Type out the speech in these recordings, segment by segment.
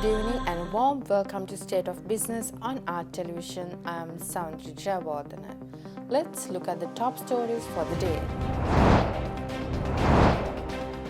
Good evening and warm welcome to State of Business on Art Television. I am Soundri Jayawardena. Let's look at the top stories for the day.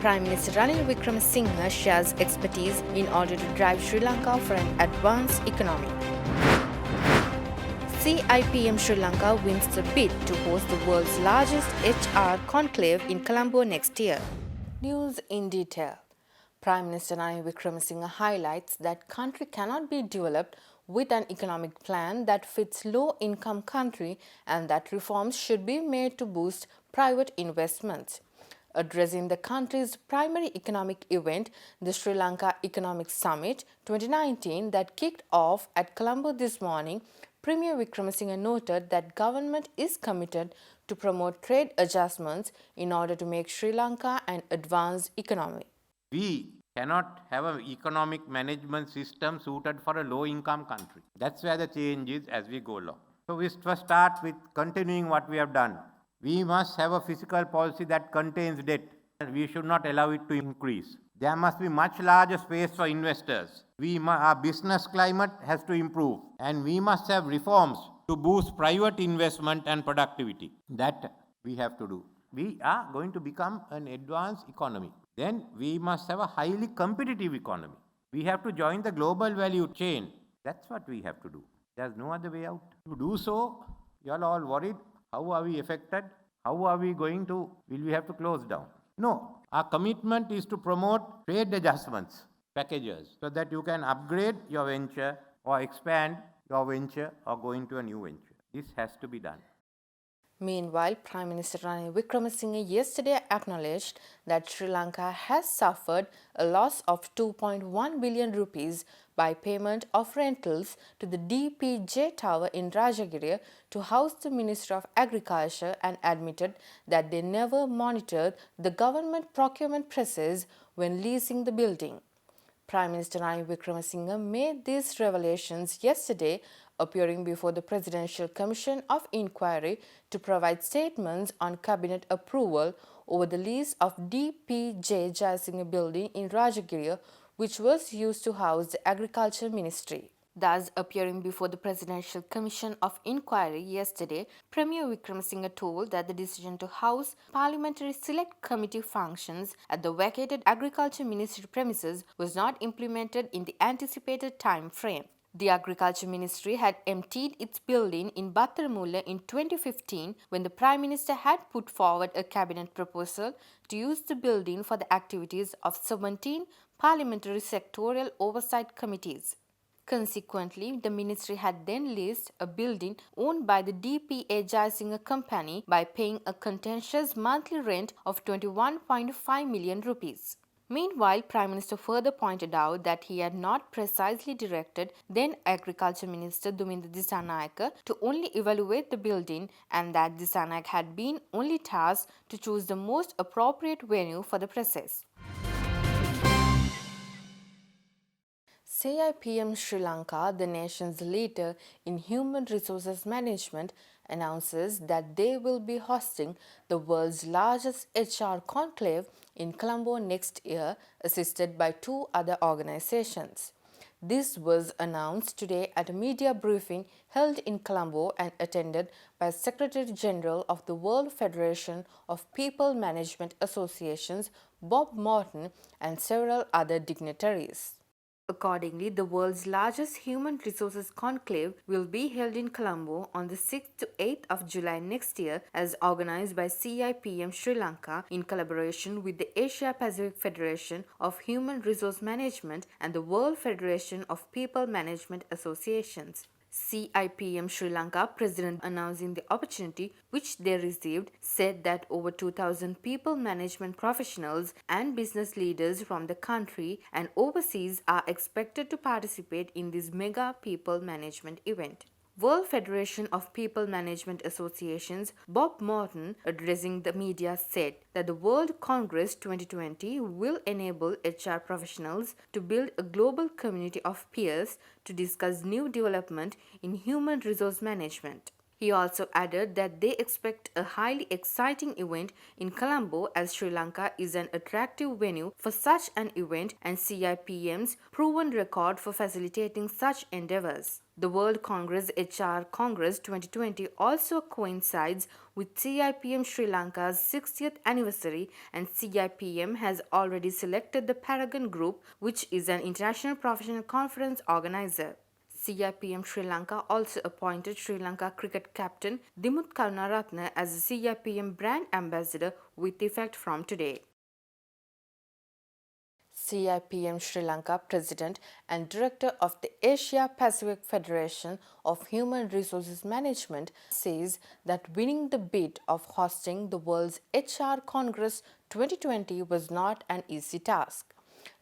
Prime Minister Ranil Wickremesinghe shares expertise in order to drive Sri Lanka for an advanced economy. CIPM Sri Lanka wins the bid to host the world's largest HR conclave in Colombo next year. News in detail. Prime Minister Ranil Wickremesinghe highlights that country cannot be developed with an economic plan that fits low-income country and that reforms should be made to boost private investments. Addressing the country's primary economic event, the Sri Lanka Economic Summit 2019 that kicked off at Colombo this morning, Premier Wickremesinghe noted that government is committed to promote trade adjustments in order to make Sri Lanka an advanced economy. We cannot have an economic management system suited for a low-income country. That's where the change is as we go along. So we first start with continuing what we have done. We must have a fiscal policy that contains debt. We should not allow it to increase. There must be much larger space for investors. Our business climate has to improve. And we must have reforms to boost private investment and productivity. That we have to do. We are going to become an advanced economy. Then we must have a highly competitive economy. We have to join the global value chain. That's what we have to do. There's no other way out. To do so, you're all worried. How are we affected? How are we going to, will we have to close down? No. Our commitment is to promote trade adjustments, packages, so that you can upgrade your venture or expand your venture or go into a new venture. This has to be done. Meanwhile, Prime Minister Ranil Wickremesinghe yesterday acknowledged that Sri Lanka has suffered a loss of 2.1 billion rupees by payment of rentals to the DPJ Tower in Rajagiriya to house the Minister of Agriculture and admitted that they never monitored the government procurement process when leasing the building. Prime Minister Ranil Wickremesinghe made these revelations yesterday, appearing before the Presidential Commission of Inquiry to provide statements on cabinet approval over the lease of DPJ Jayasinghe building in Rajagiriya, which was used to house the Agriculture Ministry. Thus, appearing before the Presidential Commission of Inquiry yesterday, Premier Wickremesinghe told that the decision to house Parliamentary Select Committee functions at the vacated Agriculture Ministry premises was not implemented in the anticipated time frame. The Agriculture Ministry had emptied its building in Battaramulla in 2015 when the Prime Minister had put forward a cabinet proposal to use the building for the activities of 17 parliamentary sectorial oversight committees. Consequently, the ministry had then leased a building owned by the DPA Jayasinghe company by paying a contentious monthly rent of 21.5 million rupees. Meanwhile, Prime Minister further pointed out that he had not precisely directed then Agriculture Minister Duminda Dissanayake to only evaluate the building and that Dissanayake had been only tasked to choose the most appropriate venue for the process. CIPM Sri Lanka, the nation's leader in human resources management, announces that they will be hosting the world's largest HR conclave in Colombo next year, assisted by two other organizations. This was announced today at a media briefing held in Colombo and attended by Secretary General of the World Federation of People Management Associations, Bob Morton, and several other dignitaries. Accordingly, the world's largest human resources conclave will be held in Colombo on the 6th to 8th of July next year as organized by CIPM Sri Lanka in collaboration with the Asia Pacific Federation of Human Resource Management and the World Federation of People Management Associations. CIPM Sri Lanka president announcing the opportunity which they received said that over 2,000 people management professionals and business leaders from the country and overseas are expected to participate in this mega people management event. World Federation of People Management Associations, Bob Morton, addressing the media, said that the World Congress 2020 will enable HR professionals to build a global community of peers to discuss new development in human resource management. He also added that they expect a highly exciting event in Colombo as Sri Lanka is an attractive venue for such an event and CIPM's proven record for facilitating such endeavors. The World Congress HR Congress 2020 also coincides with CIPM Sri Lanka's 60th anniversary, and CIPM has already selected the Paragon Group, which is an international professional conference organizer. CIPM Sri Lanka also appointed Sri Lanka cricket captain Dimuth Karunaratne as the CIPM brand ambassador with effect from today. CIPM Sri Lanka President and Director of the Asia Pacific Federation of Human Resources Management says that winning the bid of hosting the world's HR Congress 2020 was not an easy task.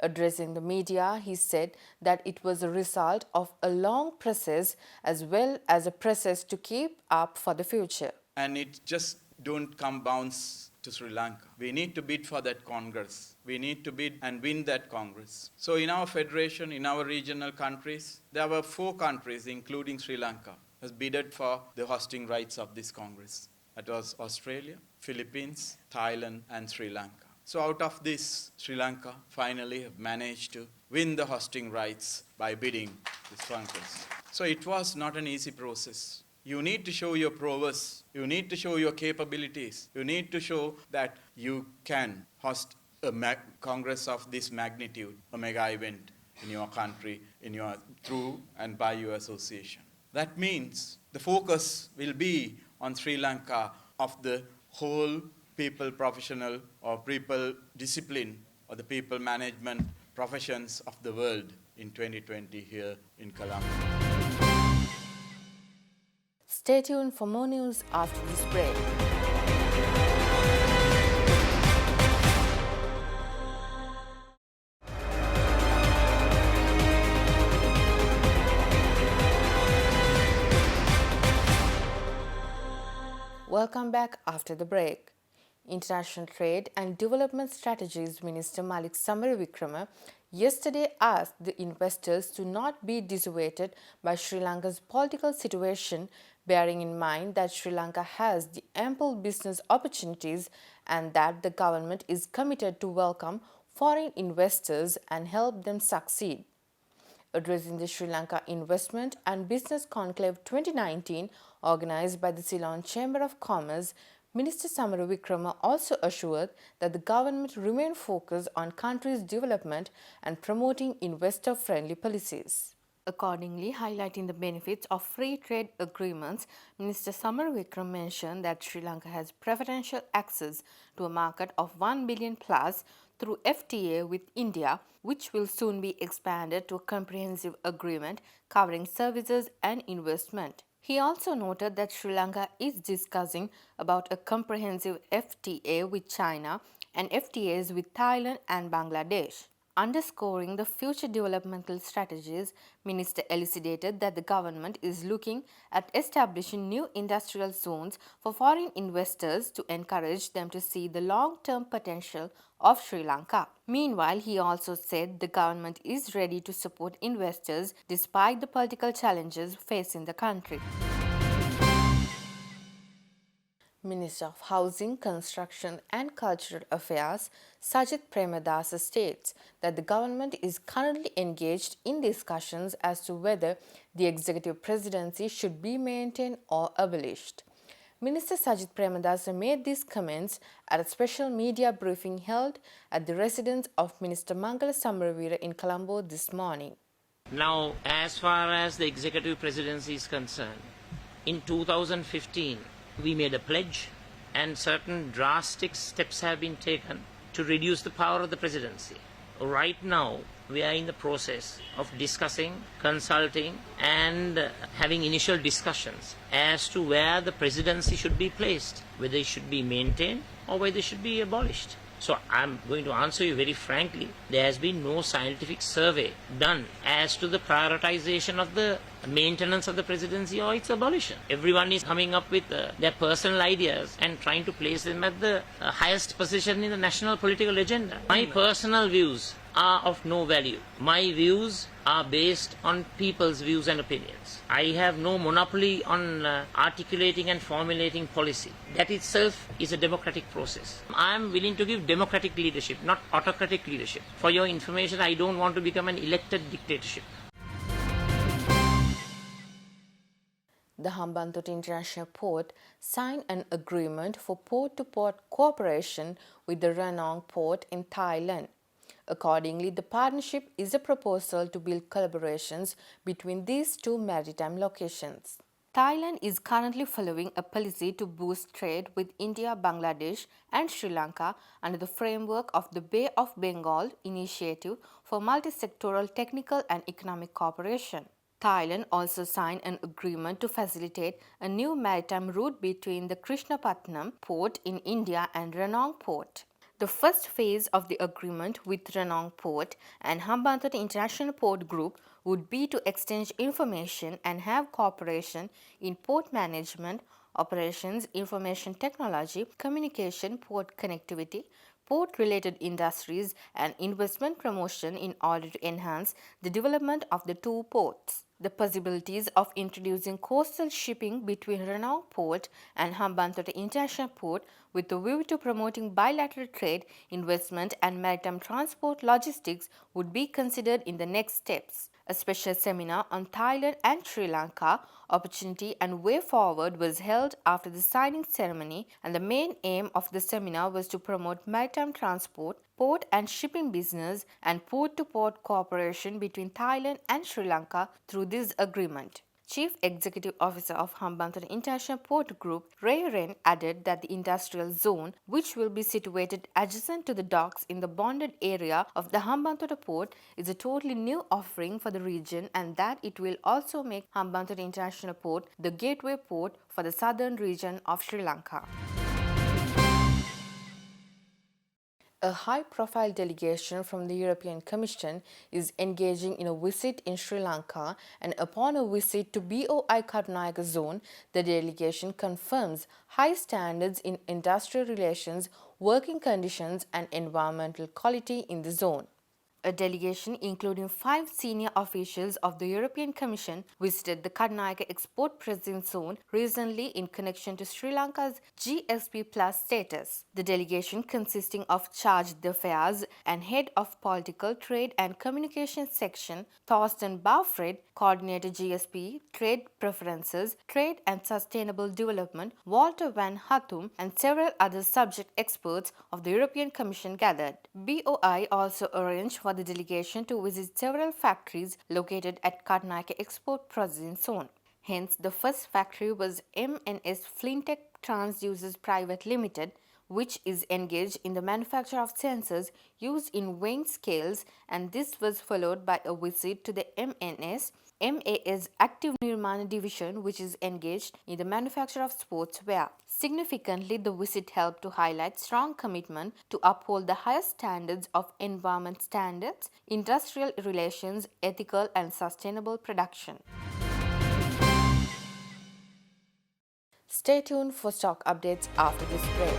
Addressing the media, he said that it was a result of a long process as well as a process to keep up for the future. And it just don't come bounce to Sri Lanka. We need to bid for that Congress. We need to bid and win that Congress. So in our federation, in our regional countries, there were 4 countries, including Sri Lanka, has bidded for the hosting rights of this Congress. That was Australia, Philippines, Thailand, and Sri Lanka. So out of this, Sri Lanka finally have managed to win the hosting rights by bidding this Congress. So it was not an easy process. You need to show your prowess. You need to show your capabilities. You need to show that you can host a Congress of this magnitude, a mega event in your country, through and by your association. That means the focus will be on Sri Lanka of the whole people professional or people discipline or the people management professions of the world in 2020 here in Colombo. Stay tuned for more news after this break. Welcome back after the break. International Trade and Development Strategies Minister Malik Samaravikrama yesterday asked the investors to not be dissuaded by Sri Lanka's political situation, bearing in mind that Sri Lanka has the ample business opportunities and that the government is committed to welcome foreign investors and help them succeed. Addressing the Sri Lanka Investment and Business Conclave 2019 organized by the Ceylon Chamber of Commerce, Minister Samaravikrama also assured that the government remain focused on country's development and promoting investor-friendly policies. Accordingly, highlighting the benefits of free trade agreements, Minister Samaravikrama mentioned that Sri Lanka has preferential access to a market of 1 billion plus through FTA with India, which will soon be expanded to a comprehensive agreement covering services and investment. He also noted that Sri Lanka is discussing about a comprehensive FTA with China and FTAs with Thailand and Bangladesh. Underscoring the future developmental strategies, Minister elucidated that the government is looking at establishing new industrial zones for foreign investors to encourage them to see the long-term potential of Sri Lanka. Meanwhile, he also said the government is ready to support investors despite the political challenges facing the country. Minister of Housing, Construction and Cultural Affairs Sajith Premadasa states that the government is currently engaged in discussions as to whether the executive presidency should be maintained or abolished. Minister Sajith Premadasa made these comments at a special media briefing held at the residence of Minister Mangala Samaravira in Colombo this morning. Now, as far as the executive presidency is concerned, in 2015, we made a pledge and certain drastic steps have been taken to reduce the power of the presidency. Right now, we are in the process of discussing, consulting and having initial discussions as to where the presidency should be placed, whether it should be maintained or whether it should be abolished. So I'm going to answer you very frankly, there has been no scientific survey done as to the prioritization of the maintenance of the presidency or its abolition. Everyone is coming up with their personal ideas and trying to place them at the highest position in the national political agenda. My personal views are of no value. My views are based on people's views and opinions. I have no monopoly on articulating and formulating policy. That itself is a democratic process. I am willing to give democratic leadership, not autocratic leadership. For your information, I don't want to become an elected dictatorship. The Hambantota International Port signed an agreement for port-to-port cooperation with the Ranong Port in Thailand. Accordingly, the partnership is a proposal to build collaborations between these two maritime locations. Thailand is currently following a policy to boost trade with India, Bangladesh and Sri Lanka under the framework of the Bay of Bengal Initiative for Multi-Sectoral Technical and Economic Cooperation. Thailand also signed an agreement to facilitate a new maritime route between the Krishnapatnam port in India and Ranong port. The first phase of the agreement with Ranong Port and Hambantota International Port Group would be to exchange information and have cooperation in port management, operations, information technology, communication, port connectivity, port-related industries and investment promotion in order to enhance the development of the two ports. The possibilities of introducing coastal shipping between Ranong Port and Hambantota International Port with a view to promoting bilateral trade, investment and maritime transport logistics would be considered in the next steps. A special seminar on Thailand and Sri Lanka, Opportunity and Way Forward was held after the signing ceremony, and the main aim of the seminar was to promote maritime transport, port and shipping business and port-to-port cooperation between Thailand and Sri Lanka through this agreement. Chief Executive Officer of Hambantota International Port Group, Ray Ren, added that the industrial zone, which will be situated adjacent to the docks in the bonded area of the Hambantota port, is a totally new offering for the region and that it will also make Hambantota International Port the gateway port for the southern region of Sri Lanka. A high-profile delegation from the European Commission is engaging in a visit in Sri Lanka, and upon a visit to BOI Karnataka zone, the delegation confirms high standards in industrial relations, working conditions and environmental quality in the zone. A delegation including 5 senior officials of the European Commission visited the Karnataka Export Presence Zone recently in connection to Sri Lanka's GSP Plus status. The delegation, consisting of Charge d'Affaires and Head of Political, Trade and Communications Section, Thorsten Baufred, coordinated GSP, Trade Preferences, Trade and Sustainable Development, Walter van Hattum and several other subject experts of the European Commission gathered. BOI also arranged for the delegation to visit several factories located at Karnataka Export Processing Zone. Hence, the first factory was MNS Flintech Transducers Private Limited, which is engaged in the manufacture of sensors used in weighing scales, and this was followed by a visit to the MAS Active Nirmana division, which is engaged in the manufacture of sportswear. Significantly, the visit helped to highlight strong commitment to uphold the highest standards of environment standards, industrial relations, ethical and sustainable production. Stay tuned for stock updates after this break.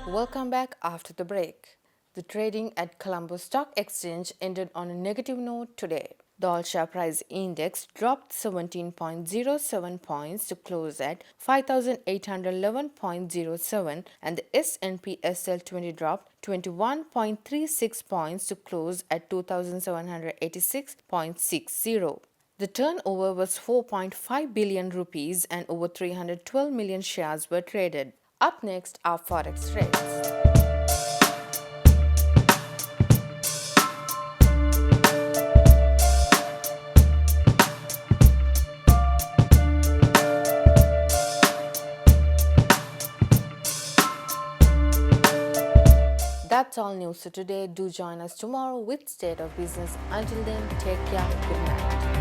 Welcome back after the break. The trading at Colombo Stock Exchange ended on a negative note today. The all-share price index dropped 17.07 points to close at 5,811.07, and the S&P SL20 dropped 21.36 points to close at 2,786.60. The turnover was 4.5 billion rupees and over 312 million shares were traded. Up next are forex rates. That's all news for today. Do join us tomorrow with State of Business. Until then, take care. Good night.